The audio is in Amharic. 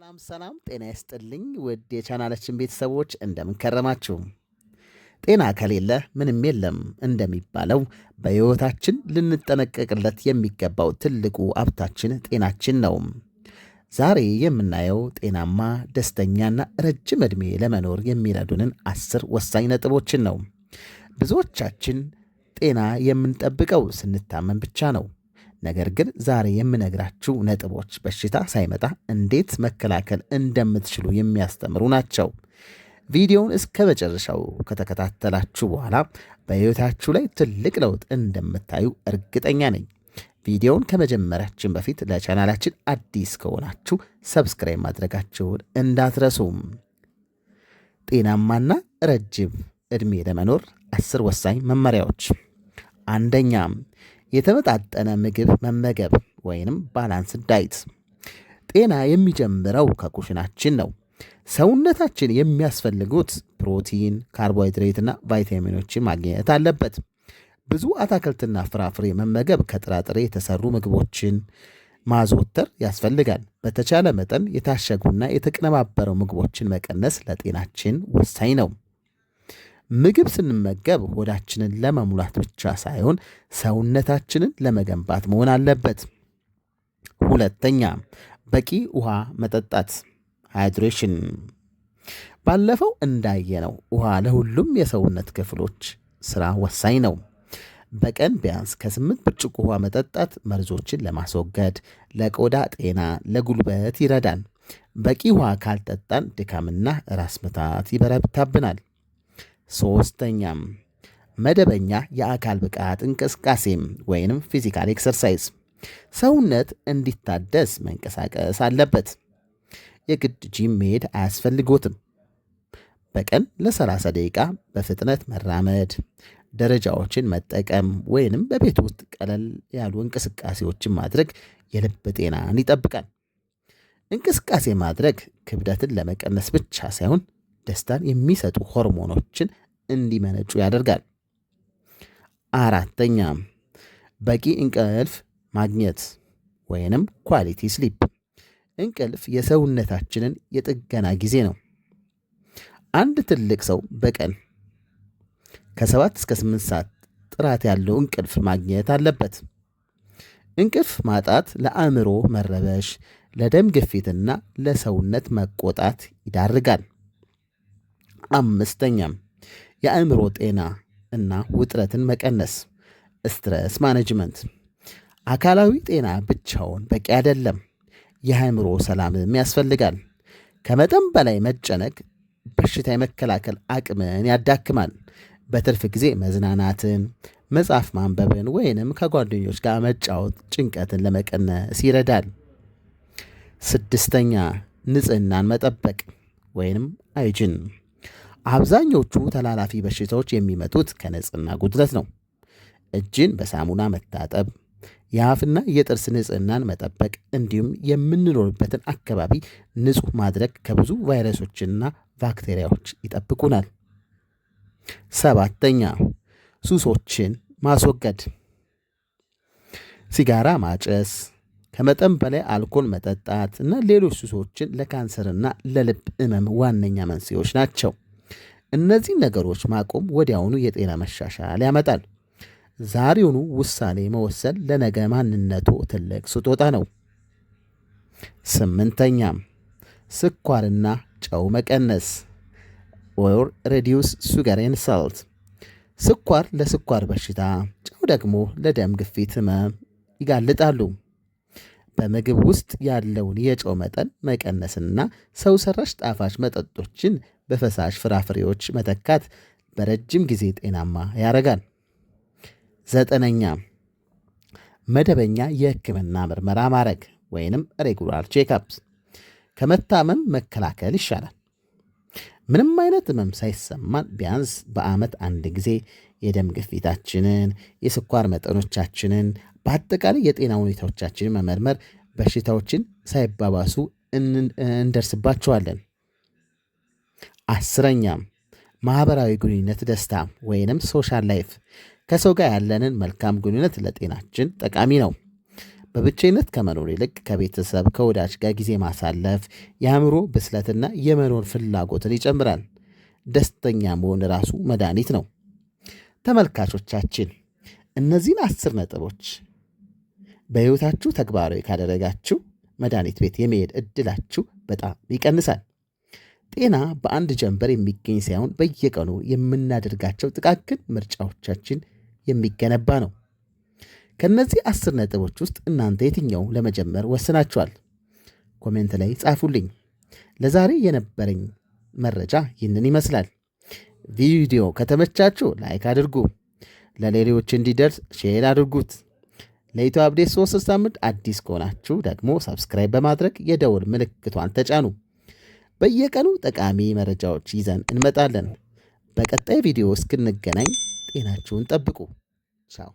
ሰላም ጤና ይስጥልኝ ውድ የቻናላችን ቤተሰቦች እንደምን ከረማችሁ? ጤና ከሌለ ምንም የለም እንደሚባለው በሕይወታችን ልንጠነቀቅለት የሚገባው ትልቁ ሀብታችን ጤናችን ነው። ዛሬ የምናየው ጤናማ ደስተኛና ረጅም ዕድሜ ለመኖር የሚረዱንን 10 ወሳኝ ነጥቦችን ነው። ብዙዎቻችን ጤና የምንጠብቀው ስንታመም ብቻ ነው። ነገር ግን ዛሬ የምነግራችሁ ነጥቦች በሽታ ሳይመጣ እንዴት መከላከል እንደምትችሉ የሚያስተምሩ ናቸው። ቪዲዮውን እስከ መጨረሻው ከተከታተላችሁ በኋላ በሕይወታችሁ ላይ ትልቅ ለውጥ እንደምታዩ እርግጠኛ ነኝ። ቪዲዮውን ከመጀመራችን በፊት ለቻናላችን አዲስ ከሆናችሁ ሰብስክራይብ ማድረጋችሁን እንዳትረሱም። ጤናማና ረጅም ዕድሜ ለመኖር 10 ወሳኝ መመሪያዎች። አንደኛ፣ የተመጣጠነ ምግብ መመገብ ወይንም ባላንስ ዳይት። ጤና የሚጀምረው ከኩሽናችን ነው። ሰውነታችን የሚያስፈልጉት ፕሮቲን፣ ካርቦሃይድሬትና ቫይታሚኖችን ማግኘት አለበት። ብዙ አትክልትና ፍራፍሬ መመገብ፣ ከጥራጥሬ የተሰሩ ምግቦችን ማዘወተር ያስፈልጋል። በተቻለ መጠን የታሸጉና የተቀነባበረው ምግቦችን መቀነስ ለጤናችን ወሳኝ ነው። ምግብ ስንመገብ ሆዳችንን ለመሙላት ብቻ ሳይሆን ሰውነታችንን ለመገንባት መሆን አለበት። ሁለተኛ፣ በቂ ውሃ መጠጣት ሃይድሬሽን። ባለፈው እንዳየነው ውሃ ለሁሉም የሰውነት ክፍሎች ስራ ወሳኝ ነው። በቀን ቢያንስ ከ8 ብርጭቆ ውሃ መጠጣት መርዞችን ለማስወገድ፣ ለቆዳ ጤና፣ ለጉልበት ይረዳል። በቂ ውሃ ካልጠጣን ድካምና ራስ ምታት ይበረታብናል። ሶስተኛም፣ መደበኛ የአካል ብቃት እንቅስቃሴም ወይንም ፊዚካል ኤክሰርሳይዝ። ሰውነት እንዲታደስ መንቀሳቀስ አለበት። የግድ ጂም መሄድ አያስፈልጎትም። በቀን ለ30 ደቂቃ በፍጥነት መራመድ፣ ደረጃዎችን መጠቀም ወይንም በቤት ውስጥ ቀለል ያሉ እንቅስቃሴዎችን ማድረግ የልብ ጤናን ይጠብቃል። እንቅስቃሴ ማድረግ ክብደትን ለመቀነስ ብቻ ሳይሆን ደስታን የሚሰጡ ሆርሞኖችን እንዲመነጩ ያደርጋል። አራተኛ፣ በቂ እንቅልፍ ማግኘት ወይንም ኳሊቲ ስሊፕ። እንቅልፍ የሰውነታችንን የጥገና ጊዜ ነው። አንድ ትልቅ ሰው በቀን ከ7 እስከ 8 ሰዓት ጥራት ያለው እንቅልፍ ማግኘት አለበት። እንቅልፍ ማጣት ለአእምሮ መረበሽ፣ ለደም ግፊትና ለሰውነት መቆጣት ይዳርጋል። አምስተኛም፣ የአእምሮ ጤና እና ውጥረትን መቀነስ ስትረስ ማኔጅመንት። አካላዊ ጤና ብቻውን በቂ አይደለም፣ የአእምሮ ሰላምም ያስፈልጋል። ከመጠን በላይ መጨነቅ በሽታ የመከላከል አቅምን ያዳክማል። በትርፍ ጊዜ መዝናናትን፣ መጽሐፍ ማንበብን ወይንም ከጓደኞች ጋር መጫወት ጭንቀትን ለመቀነስ ይረዳል። ስድስተኛ፣ ንጽህናን መጠበቅ ወይንም ሃይጂን። አብዛኞቹ ተላላፊ በሽታዎች የሚመጡት ከንጽህና ጉድለት ነው። እጅን በሳሙና መታጠብ፣ የአፍና የጥርስ ንጽህናን መጠበቅ እንዲሁም የምንኖርበትን አካባቢ ንጹህ ማድረግ ከብዙ ቫይረሶችና ባክቴሪያዎች ይጠብቁናል። ሰባተኛ፣ ሱሶችን ማስወገድ። ሲጋራ ማጨስ፣ ከመጠን በላይ አልኮል መጠጣት እና ሌሎች ሱሶችን ለካንሰርና ለልብ ህመም ዋነኛ መንስኤዎች ናቸው። እነዚህ ነገሮች ማቆም ወዲያውኑ የጤና መሻሻል ያመጣል። ዛሬውኑ ውሳኔ መወሰን ለነገ ማንነቱ ትልቅ ስጦታ ነው። ስምንተኛም፣ ስኳርና ጨው መቀነስ ኦር ሬዲዩስ ሱገር ኤንድ ሳልት። ስኳር ለስኳር በሽታ፣ ጨው ደግሞ ለደም ግፊት ህመም ይጋልጣሉ። በምግብ ውስጥ ያለውን የጨው መጠን መቀነስና ሰው ሰራሽ ጣፋጭ መጠጦችን በፈሳሽ ፍራፍሬዎች መተካት በረጅም ጊዜ ጤናማ ያደርጋል። ዘጠነኛ፣ መደበኛ የህክምና ምርመራ ማድረግ ወይንም ሬጉላር ቼክአፕስ። ከመታመም መከላከል ይሻላል። ምንም አይነት ህመም ሳይሰማን ቢያንስ በዓመት አንድ ጊዜ የደም ግፊታችንን፣ የስኳር መጠኖቻችንን፣ በአጠቃላይ የጤና ሁኔታዎቻችንን መመርመር በሽታዎችን ሳይባባሱ እንደርስባቸዋለን። አስረኛም፣ ማህበራዊ ግንኙነት ደስታ ወይንም ሶሻል ላይፍ። ከሰው ጋር ያለንን መልካም ግንኙነት ለጤናችን ጠቃሚ ነው። በብቸኝነት ከመኖር ይልቅ ከቤተሰብ ከወዳጅ ጋር ጊዜ ማሳለፍ የአእምሮ ብስለትና የመኖር ፍላጎትን ይጨምራል። ደስተኛ መሆን ራሱ መድኃኒት ነው። ተመልካቾቻችን እነዚህን 10 ነጥቦች በሕይወታችሁ ተግባራዊ ካደረጋችሁ መድኃኒት ቤት የመሄድ ዕድላችሁ በጣም ይቀንሳል። ጤና በአንድ ጀንበር የሚገኝ ሳይሆን በየቀኑ የምናደርጋቸው ጥቃቅን ምርጫዎቻችን የሚገነባ ነው። ከነዚህ 10 ነጥቦች ውስጥ እናንተ የትኛው ለመጀመር ወስናችኋል? ኮሜንት ላይ ጻፉልኝ። ለዛሬ የነበረኝ መረጃ ይህንን ይመስላል። ቪዲዮ ከተመቻችሁ ላይክ አድርጉ፣ ለሌሎች እንዲደርስ ሼር አድርጉት። ለኢትዮ አፕዴት 3 አዲስ ከሆናችሁ ደግሞ ሰብስክራይብ በማድረግ የደውል ምልክቷን ተጫኑ። በየቀኑ ጠቃሚ መረጃዎች ይዘን እንመጣለን። በቀጣይ ቪዲዮ እስክንገናኝ ጤናችሁን ጠብቁ። ቻው።